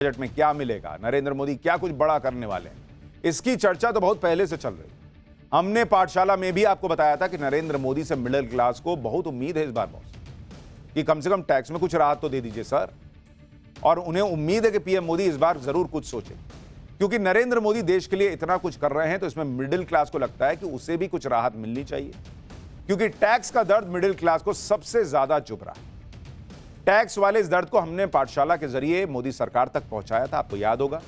Budget में क्या मिलेगा, नरेंद्र मोदी क्या कुछ बड़ा करने वाले हैं, इसकी चर्चा तो बहुत पहले से चल रही है। हमने पाठशाला में भी आपको बताया था कि नरेंद्र मोदी से मिडिल क्लास को बहुत उम्मीद है इस बार बॉस, कि कम से कम टैक्स में कुछ राहत तो दे दीजिए सर। और उन्हें उम्मीद है कि पीएम मोदी इस बार जरूर कुछ सोचे, क्योंकि नरेंद्र मोदी देश के लिए इतना कुछ कर रहे हैं तो इसमें मिडिल क्लास को लगता है कि उसे भी कुछ राहत मिलनी चाहिए, क्योंकि टैक्स का दर्द मिडिल क्लास को सबसे ज्यादा चुभ रहा है। टैक्स वाले इस दर्द को हमने पाठशाला के जरिए मोदी सरकार तक पहुंचाया था, आपको याद होगा।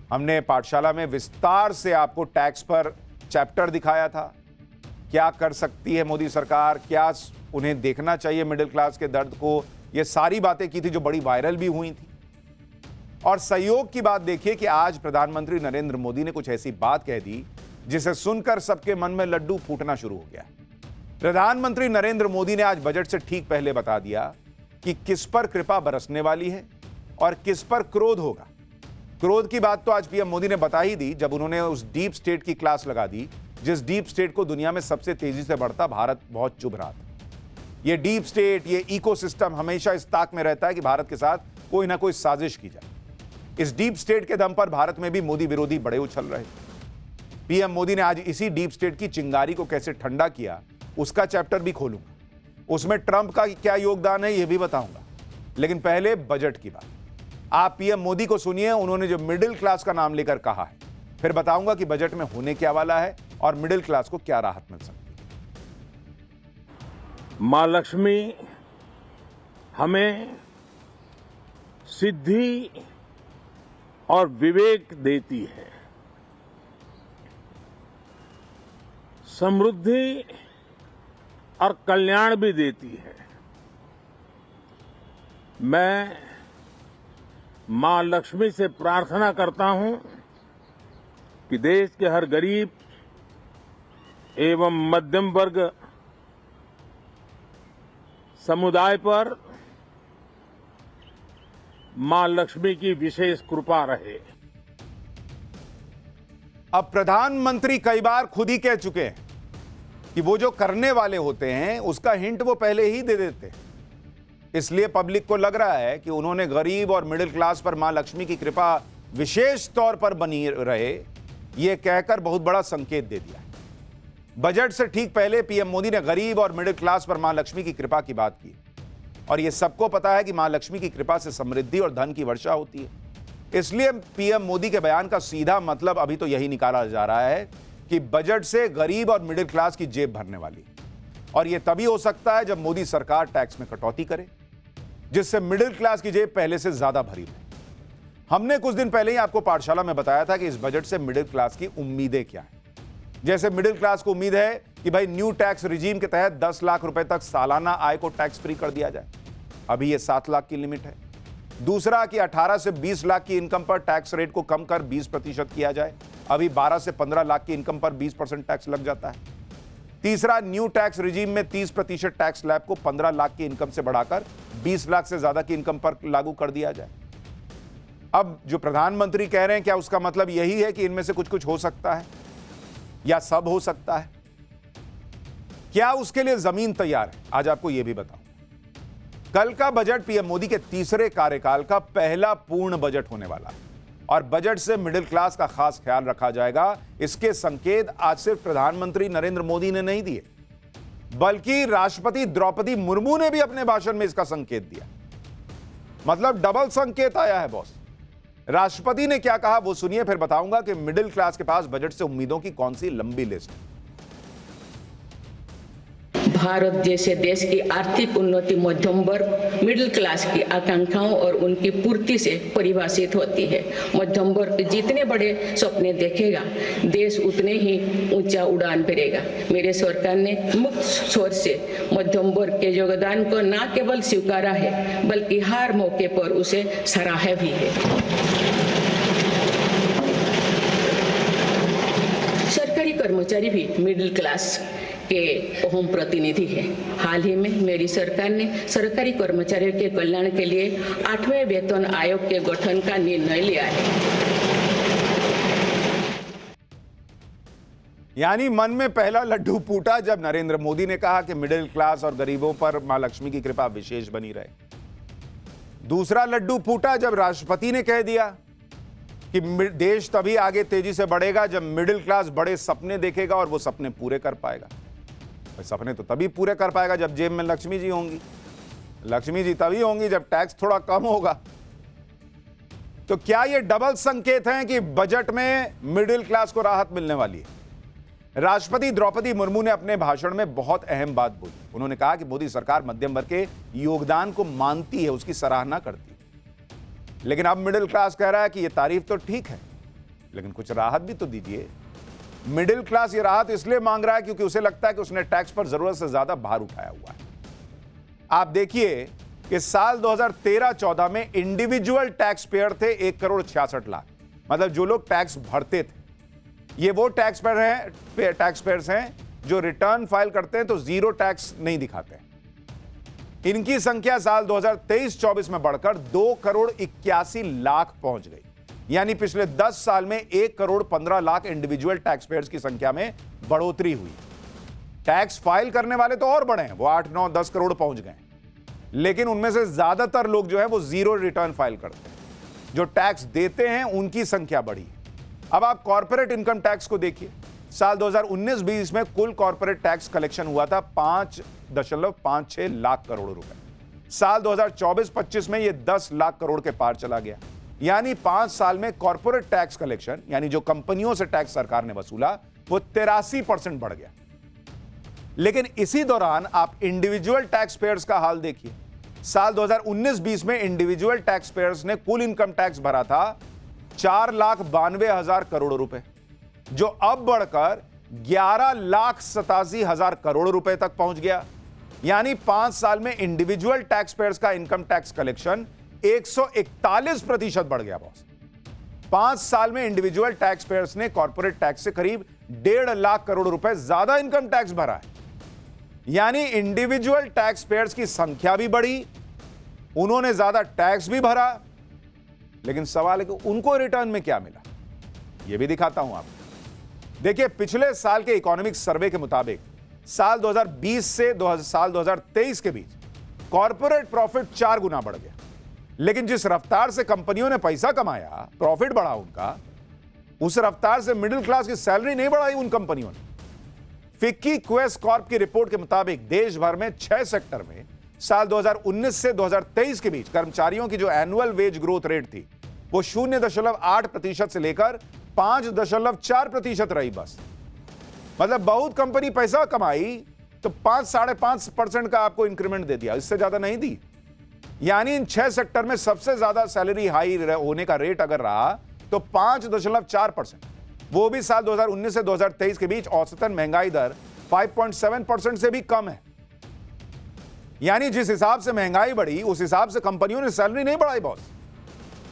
हमने पाठशाला में विस्तार से आपको टैक्स पर चैप्टर दिखाया था, क्या कर सकती है मोदी सरकार, क्या उन्हें देखना चाहिए मिडिल क्लास के दर्द को, ये सारी बातें की थी जो बड़ी वायरल भी हुई थी। और सहयोग की बात देखिए कि आज प्रधानमंत्री नरेंद्र मोदी ने कुछ ऐसी बात कह दी जिसे सुनकर सबके मन में लड्डू फूटना शुरू हो गया। प्रधानमंत्री नरेंद्र मोदी ने आज बजट से ठीक पहले बता दिया कि किस पर कृपा बरसने वाली है और किस पर क्रोध होगा। क्रोध की बात तो आज पीएम मोदी ने बता ही दी जब उन्होंने उस डीप स्टेट की क्लास लगा दी, जिस डीप स्टेट को दुनिया में सबसे तेजी से बढ़ता भारत बहुत चुभ रहा था। ये डीप स्टेट, ये इकोसिस्टम हमेशा इस ताक में रहता है कि भारत के साथ कोई ना कोई साजिश की जाए। इस डीप स्टेट के दम पर भारत में भी मोदी विरोधी बड़े उछल रहे थे। पीएम मोदी ने आज इसी डीप स्टेट की चिंगारी को कैसे ठंडा किया उसका चैप्टर भी खोलूंगा, उसमें ट्रंप का क्या योगदान है यह भी बताऊंगा। लेकिन पहले बजट की बात। आप पीएम मोदी को सुनिए, उन्होंने जो मिडिल क्लास का नाम लेकर कहा है, फिर बताऊंगा कि बजट में होने क्या वाला है और मिडिल क्लास को क्या राहत मिल सकती है। मां लक्ष्मी हमें सिद्धि और विवेक देती है, समृद्धि और कल्याण भी देती है। मैं मां लक्ष्मी से प्रार्थना करता हूं कि देश के हर गरीब एवं मध्यम वर्ग समुदाय पर मां लक्ष्मी की विशेष कृपा रहे। अब प्रधानमंत्री कई बार खुद ही कह चुके हैं कि वो जो करने वाले होते हैं उसका हिंट वो पहले ही दे देते हैं। इसलिए पब्लिक को लग रहा है कि उन्होंने गरीब और मिडिल क्लास पर मां लक्ष्मी की कृपा विशेष तौर पर बनी रहे, ये कहकर बहुत बड़ा संकेत दे दिया। बजट से ठीक पहले पीएम मोदी ने गरीब और मिडिल क्लास पर मां लक्ष्मी की कृपा की बात की, और यह सबको पता है कि मां लक्ष्मी की कृपा से समृद्धि और धन की वर्षा होती है। इसलिए पीएम मोदी के बयान का सीधा मतलब अभी तो यही निकाला जा रहा है कि बजट से गरीब और मिडिल क्लास की जेब भरने वाली, और यह तभी हो सकता है जब मोदी सरकार टैक्स में कटौती करे, जिससे मिडिल क्लास की जेब पहले से ज्यादा भरी रहे। हमने कुछ दिन पहले ही आपको पाठशाला में बताया था कि इस बजट से मिडिल क्लास की उम्मीदें क्या हैं। जैसे मिडिल क्लास को उम्मीद है कि भाई न्यू टैक्स रिजीम के तहत 10 लाख रुपए तक सालाना आय को टैक्स फ्री कर दिया जाए, अभी यह 7 लाख की लिमिट है। दूसरा कि 18 से 20 लाख की इनकम पर टैक्स रेट को कम कर 20% किया जाए, अभी 12 से 15 लाख की इनकम पर 20% टैक्स लग जाता है। तीसरा, न्यू टैक्स रिजीम में 30% टैक्स स्लैब को 15 लाख की इनकम से बढ़ाकर 20 लाख से ज्यादा की इनकम पर लागू कर दिया जाए। अब जो प्रधानमंत्री कह रहे हैं, क्या उसका मतलब यही है कि इनमें से कुछ कुछ हो सकता है या सब हो सकता है? क्या उसके लिए जमीन तैयार है? आज आपको यह भी बताऊं। कल का बजट पीएम मोदी के तीसरे कार्यकाल का पहला पूर्ण बजट होने वाला है, और बजट से मिडिल क्लास का खास ख्याल रखा जाएगा। इसके संकेत आज सिर्फ प्रधानमंत्री नरेंद्र मोदी ने नहीं दिए, बल्कि राष्ट्रपति द्रौपदी मुर्मू ने भी अपने भाषण में इसका संकेत दिया। मतलब डबल संकेत आया है बॉस। राष्ट्रपति ने क्या कहा वो सुनिए, फिर बताऊंगा कि मिडिल क्लास के पास बजट से उम्मीदों की कौन सी लंबी लिस्ट है। भारत जैसे देश की आर्थिक उन्नति मध्यम वर्ग मिडिल क्लास की आकांक्षाओं और उनकी पूर्ति से परिभाषित होती है। मध्यम वर्ग जितने बड़े सपने देखेगा, देश उतने ही ऊंचा उड़ान भरेगा। मेरे सरकार ने मुक्त स्वर से मध्यम वर्ग के योगदान को न केवल स्वीकारा है, बल्कि हर मौके पर उसे सराहा भी है। सरकारी कर्मचारी भी मिडिल क्लास के अहम प्रतिनिधि है। हाल ही में मेरी सरकार ने सरकारी कर्मचारियों के कल्याण के लिए 8वें वेतन आयोग के गठन का निर्णय लिया है। यानी मन में पहला लड्डू फूटा जब नरेंद्र मोदी ने कहा कि मिडिल क्लास और गरीबों पर मां लक्ष्मी की कृपा विशेष बनी रहे। दूसरा लड्डू फूटा जब राष्ट्रपति ने कह दिया कि देश तभी आगे तेजी से बढ़ेगा जब मिडिल क्लास बड़े सपने देखेगा और वो सपने पूरे कर पाएगा। सपने तो तभी पूरे कर पाएगा जब जेब में लक्ष्मी जी होंगी। लक्ष्मी जी तभी होंगी जब टैक्स थोड़ा कम होगा। तो क्या ये डबल संकेत हैं कि बजट में मिडिल क्लास को राहत मिलने वाली है? राष्ट्रपति द्रौपदी मुर्मू ने अपने भाषण में बहुत अहम बात बोली। उन्होंने कहा कि मोदी सरकार मध्यम वर्ग के योगदान को मानती है, उसकी सराहना करती है। लेकिन अब मिडिल क्लास कह रहा है कि यह तारीफ तो ठीक है, लेकिन कुछ राहत भी तो दीजिए। मिडिल क्लास ये राहत इसलिए मांग रहा है क्योंकि उसे लगता है कि उसने टैक्स पर जरूरत से ज्यादा भार उठाया हुआ है। आप देखिए कि साल 2013-14 में इंडिविजुअल टैक्स पेयर थे 1,66,00,000, मतलब जो लोग टैक्स भरते थे। ये वो टैक्स पेयर्स हैं जो रिटर्न फाइल करते हैं तो जीरो टैक्स नहीं दिखाते हैं। इनकी संख्या साल 2023-24 में बढ़कर 2,81,00,000 पहुंच गई। यानी पिछले 10 साल में 1,15,00,000 इंडिविजुअल टैक्स पेयर्स की संख्या में बढ़ोतरी हुई। टैक्स फाइल करने वाले तो और बढ़े हैं, वो 8, 9, 10 करोड़ पहुंच गए, लेकिन उनमें से ज्यादातर लोग जो है वो जीरो रिटर्न फाइल करते हैं। जो टैक्स देते हैं उनकी संख्या बढ़ी। अब आप कॉर्पोरेट इनकम टैक्स को देखिए। साल 2019-20 में कुल कॉर्पोरेट टैक्स कलेक्शन हुआ था 5.56 लाख करोड़ रुपए। साल 2024-25 में यह 10 लाख करोड़ के पार चला गया। यानी 5 साल में कॉर्पोरेट टैक्स कलेक्शन, यानी जो कंपनियों से टैक्स सरकार ने वसूला, वो 83% बढ़ गया। लेकिन इसी दौरान आप इंडिविजुअल टैक्स पेयर्स का हाल देखिए। साल 2019-20 में इंडिविजुअल टैक्स पेयर्स ने कुल इनकम टैक्स भरा था 4,92,000 करोड़ रुपए, जो अब बढ़कर 11,87,000 करोड़ रुपए तक पहुंच गया। यानी 5 साल में इंडिविजुअल टैक्स पेयर्स का इनकम टैक्स कलेक्शन 141% बढ़ गया बॉस। 5 साल में इंडिविजुअल टैक्स पेयर्स ने कॉर्पोरेट टैक्स से करीब 1.5 लाख करोड़ रुपए ज्यादा इनकम टैक्स भरा है। यानी इंडिविजुअल टैक्स पेयर्स की संख्या भी बढ़ी, उन्होंने ज्यादा टैक्स भी भरा, लेकिन सवाल है कि उनको रिटर्न में क्या मिला। यह भी दिखाता हूं आपको। देखिए, पिछले साल के इकोनॉमिक सर्वे के मुताबिक साल 2020 से साल 2023 के बीच कॉर्पोरेट प्रॉफिट 4 गुना बढ़ गया। लेकिन जिस रफ्तार से कंपनियों ने पैसा कमाया, प्रॉफिट बढ़ा उनका, उस रफ्तार से मिडिल क्लास की सैलरी नहीं बढ़ाई उन कंपनियों ने। फिक्की क्वेस्ट कॉर्प की रिपोर्ट के मुताबिक देश भर में 6 सेक्टर में साल 2019 से 2023 के बीच कर्मचारियों की जो एनुअल वेज ग्रोथ रेट थी वो 0.8% से लेकर 5.4% रही बस। मतलब बहुत कंपनी पैसा कमाई तो 5-5.5% का आपको इंक्रीमेंट दे दिया, इससे ज्यादा नहीं दी। यानी इन 6 सेक्टर में सबसे ज्यादा सैलरी हाई होने का रेट अगर रहा तो 5.4%, वो भी साल 2019 से 2023 के बीच औसतन महंगाई दर 5.7% से भी कम है। यानी जिस हिसाब से महंगाई बढ़ी उस हिसाब से कंपनियों ने सैलरी नहीं बढ़ाई बॉस।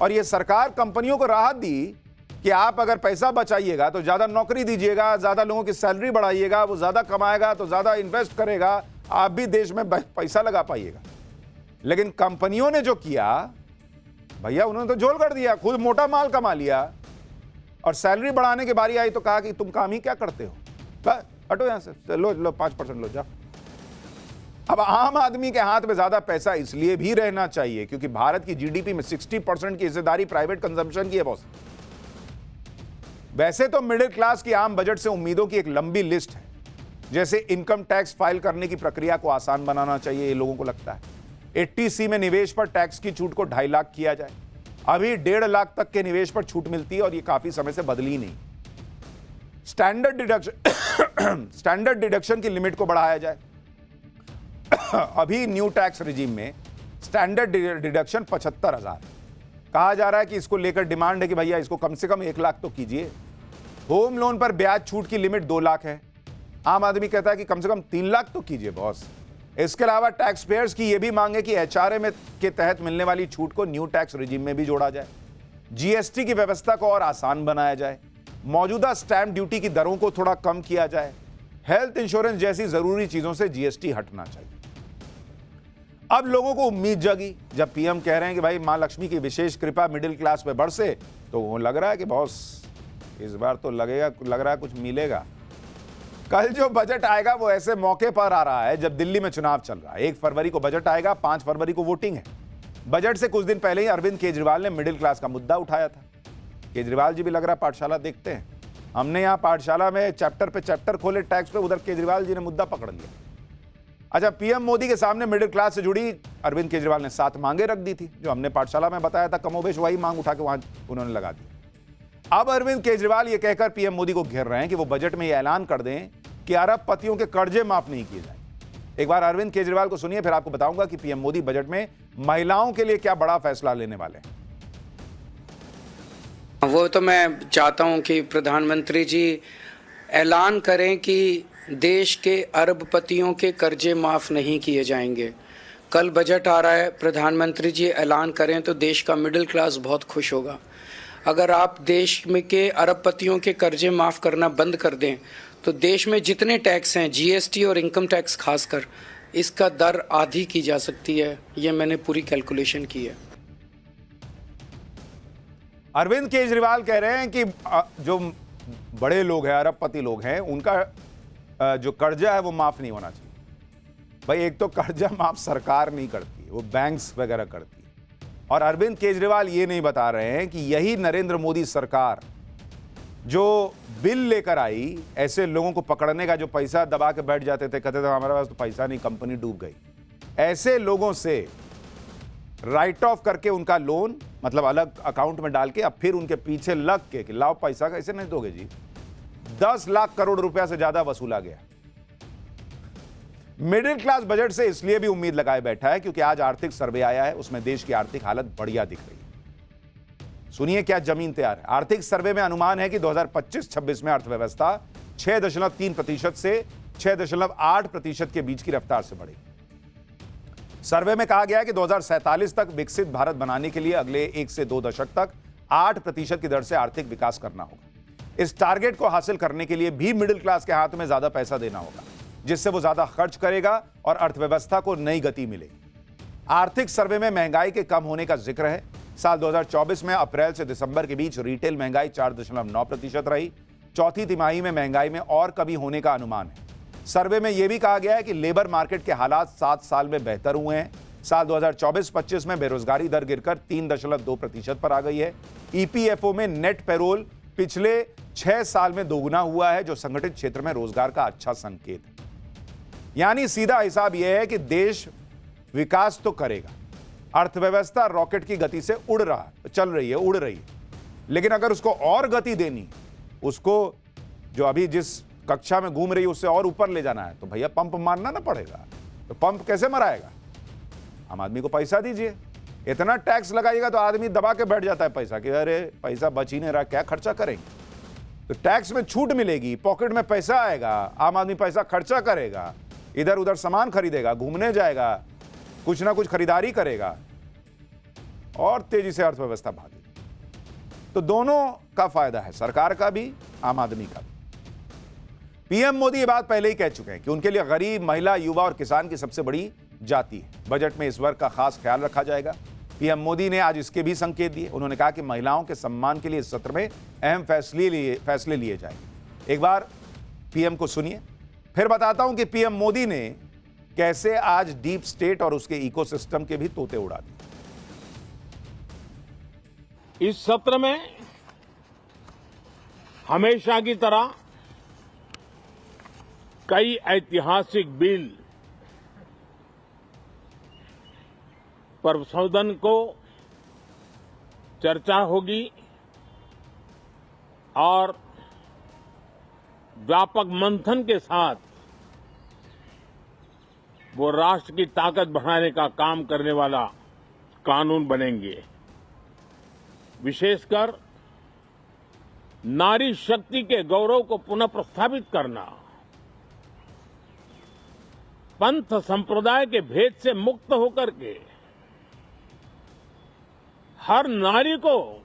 और यह सरकार कंपनियों को राहत दी कि आप अगर पैसा बचाइएगा तो ज्यादा नौकरी दीजिएगा, ज्यादा लोगों की सैलरी बढ़ाइएगा, वो ज्यादा कमाएगा तो ज्यादा इन्वेस्ट करेगा, आप भी देश में पैसा लगा पाइएगा। लेकिन कंपनियों ने जो किया भैया, उन्होंने तो झोल कर दिया, खुद मोटा माल कमा लिया, और सैलरी बढ़ाने की बारी आई तो कहा कि तुम काम ही क्या करते हो, बस हटो यहां से, लो 5% लो जाओ। अब आम आदमी के हाथ में ज्यादा पैसा इसलिए भी रहना चाहिए क्योंकि भारत की जीडीपी में 60% की हिस्सेदारी प्राइवेट कंजम्पशन की है बॉस। वैसे तो मिडिल क्लास की आम बजट से उम्मीदों की एक लंबी लिस्ट है, जैसे इनकम टैक्स फाइल करने की प्रक्रिया को आसान बनाना चाहिए, ये लोगों को लगता है। 80C में निवेश पर टैक्स की छूट को 2.5 लाख किया जाए। अभी 1.5 लाख तक के निवेश पर छूट मिलती है और ये काफी समय से बदली नहीं। स्टैंडर्ड डिडक्शन की लिमिट को बढ़ाया जाए। अभी न्यू टैक्स रिजीम में स्टैंडर्ड डिडक्शन 75,000 कहा जा रहा है कि इसको लेकर डिमांड है कि भैया इसको कम से कम 1 लाख तो कीजिए। होम लोन पर ब्याज छूट की लिमिट 2 लाख है। आम आदमी कहता है कि कम से कम 3 लाख तो कीजिए बॉस। इसके अलावा टैक्स पेयर्स की यह भी मांग है कि HRA में के तहत मिलने वाली छूट को न्यू टैक्स रिजीम में भी जोड़ा जाए। GST की व्यवस्था को और आसान बनाया जाए। मौजूदा स्टैंप ड्यूटी की दरों को थोड़ा कम किया जाए। हेल्थ इंश्योरेंस जैसी जरूरी चीजों से GST हटना चाहिए। अब लोगों को उम्मीद जगी जब PM कह रहे हैं कि भाई मां लक्ष्मी की विशेष कृपा मिडिल क्लास पे बरसे, तो वो लग रहा है कि बॉस इस बार तो लग रहा है कुछ मिलेगा। कल जो बजट आएगा वो ऐसे मौके पर आ रहा है जब दिल्ली में चुनाव चल रहा है। 1 फरवरी को बजट आएगा, 5 फरवरी को वोटिंग है। बजट से कुछ दिन पहले ही अरविंद केजरीवाल ने मिडिल क्लास का मुद्दा उठाया था। केजरीवाल जी भी लग रहा है पाठशाला देखते हैं। हमने यहां पाठशाला में चैप्टर पे चैप्टर खोले टैक्स पे, उधर केजरीवाल जी ने मुद्दा पकड़ लिया। अच्छा, पीएम मोदी के सामने मिडिल क्लास से जुड़ी अरविंद केजरीवाल ने 7 मांगे रख दी थी, जो हमने पाठशाला में बताया था। कमोबेश वही मांग उठा के वहां उन्होंने लगा दी। अब अरविंद केजरीवाल ये कहकर पीएम मोदी को घेर रहे हैं कि वो बजट में ये ऐलान कर दें कि अरबपतियों के कर्जे माफ नहीं किए जाए। एक बार अरविंद केजरीवाल को सुनिए, फिर आपको बताऊंगा कि पीएम मोदी बजट में महिलाओं के लिए क्या बड़ा फैसला लेने वाले हैं। वो तो मैं चाहता हूं कि प्रधानमंत्री जी ऐलान करें कि देश के अरबपतियों के कर्जे माफ नहीं किए जाएंगे। कल बजट आ रहा है, प्रधानमंत्री जी ऐलान करें तो देश का मिडिल क्लास बहुत खुश होगा। अगर आप देश में के अरबपतियों के कर्जे माफ करना बंद कर दें तो देश में जितने टैक्स हैं, जीएसटी और इनकम टैक्स खासकर, इसका दर आधी की जा सकती है। ये मैंने पूरी कैलकुलेशन की है। अरविंद केजरीवाल कह रहे हैं कि जो बड़े लोग हैं, अरबपति लोग हैं, उनका जो कर्जा है वो माफ नहीं होना चाहिए। भाई, एक तो कर्जा माफ सरकार नहीं करती, वो बैंक्स वगैरह करती है। और अरविंद केजरीवाल ये नहीं बता रहे हैं कि यही नरेंद्र मोदी सरकार जो बिल लेकर आई, ऐसे लोगों को पकड़ने का, जो पैसा दबा के बैठ जाते थे, कहते थे हमारे पास तो पैसा नहीं, कंपनी डूब गई, ऐसे लोगों से राइट ऑफ करके उनका लोन, मतलब अलग अकाउंट में डाल के, अब फिर उनके पीछे लग के कि लाओ पैसा, कैसे नहीं दोगे जी, 10 लाख करोड़ रुपया से ज्यादा वसूला गया। मिडिल क्लास बजट से इसलिए भी उम्मीद लगाए बैठा है क्योंकि आज आर्थिक सर्वे आया है, उसमें देश की आर्थिक हालत बढ़िया दिख रही है। सुनिए क्या जमीन तैयार है। आर्थिक सर्वे में अनुमान है कि 2025-26 में अर्थव्यवस्था 6.3% से 6.8% के बीच की रफ्तार से बढ़ेगी। सर्वे में कहा गया है कि 2047 तक विकसित भारत बनाने के लिए अगले 1 से 2 दशक तक 8% की दर से आर्थिक विकास करना होगा। इस टारगेट को हासिल करने के लिए भी मिडिल क्लास के हाथ में ज्यादा पैसा देना होगा, जिससे वो ज्यादा खर्च करेगा और अर्थव्यवस्था को नई गति मिलेगी। आर्थिक सर्वे में महंगाई के कम होने का जिक्र है। साल 2024 में अप्रैल से दिसंबर के बीच रिटेल महंगाई 4.9% रही। चौथी तिमाही में महंगाई में और कमी होने का अनुमान है। सर्वे में यह भी कहा गया है कि लेबर मार्केट के हालात 7 साल में बेहतर हुए हैं। साल 2024-25 में बेरोजगारी दर गिरकर 3.2% पर आ गई है। ईपीएफओ में नेट पेरोल पिछले 6 साल में दोगुना हुआ है, जो संगठित क्षेत्र में रोजगार का अच्छा संकेत है। यानी सीधा हिसाब यह है कि देश विकास तो करेगा, अर्थव्यवस्था रॉकेट की गति से उड़ रही है, लेकिन अगर उसको और गति देनी, उसको जो अभी जिस कक्षा में घूम रही है उससे और ऊपर ले जाना है, तो भैया पंप मारना ना पड़ेगा। तो पंप कैसे मराएगा? आम आदमी को पैसा दीजिए। इतना टैक्स लगाइएगा तो आदमी दबा के बैठ जाता है पैसा कि अरे पैसा बच ही नहीं रहा, क्या खर्चा करेंगे। तो टैक्स में छूट मिलेगी, पॉकेट में पैसा आएगा, आम आदमी पैसा खर्चा करेगा, इधर उधर सामान खरीदेगा, घूमने जाएगा, कुछ ना कुछ खरीदारी करेगा और तेजी से अर्थव्यवस्था भागेगी। तो दोनों का फायदा है, सरकार का भी, आम आदमी का भी। पीएम मोदी ये बात पहले ही कह चुके हैं कि उनके लिए गरीब, महिला, युवा और किसान की सबसे बड़ी जाति है। बजट में इस वर्ग का खास ख्याल रखा जाएगा। पीएम मोदी ने आज इसके भी संकेत दिए। उन्होंने कहा कि महिलाओं के सम्मान के लिए इस सत्र में अहम फैसले लिए जाएंगे। एक बार पीएम को सुनिए, फिर बताता हूं कि पीएम मोदी ने कैसे आज डीप स्टेट और उसके इकोसिस्टम के भी तोते उड़ा दिए। इस सत्र में हमेशा की तरह कई ऐतिहासिक बिल पर सदन को चर्चा होगी और व्यापक मंथन के साथ वो राष्ट्र की ताकत बढ़ाने का काम करने वाला कानून बनेंगे। विशेषकर नारी शक्ति के गौरव को पुनः प्रस्थापित करना, पंथ संप्रदाय के भेद से मुक्त होकर के हर नारी को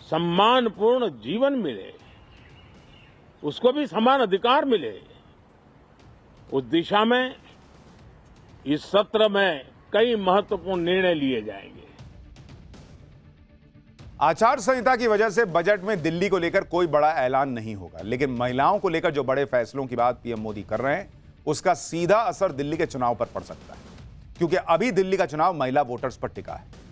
सम्मानपूर्ण जीवन मिले, उसको भी समान अधिकार मिले, उस दिशा में इस सत्र में कई महत्वपूर्ण निर्णय लिए जाएंगे। आचार संहिता की वजह से बजट में दिल्ली को लेकर कोई बड़ा ऐलान नहीं होगा, लेकिन महिलाओं को लेकर जो बड़े फैसलों की बात पीएम मोदी कर रहे हैं, उसका सीधा असर दिल्ली के चुनाव पर पड़ सकता है। क्योंकि अभी दिल्ली का चुनाव महिला वोटर्स पर टिका है।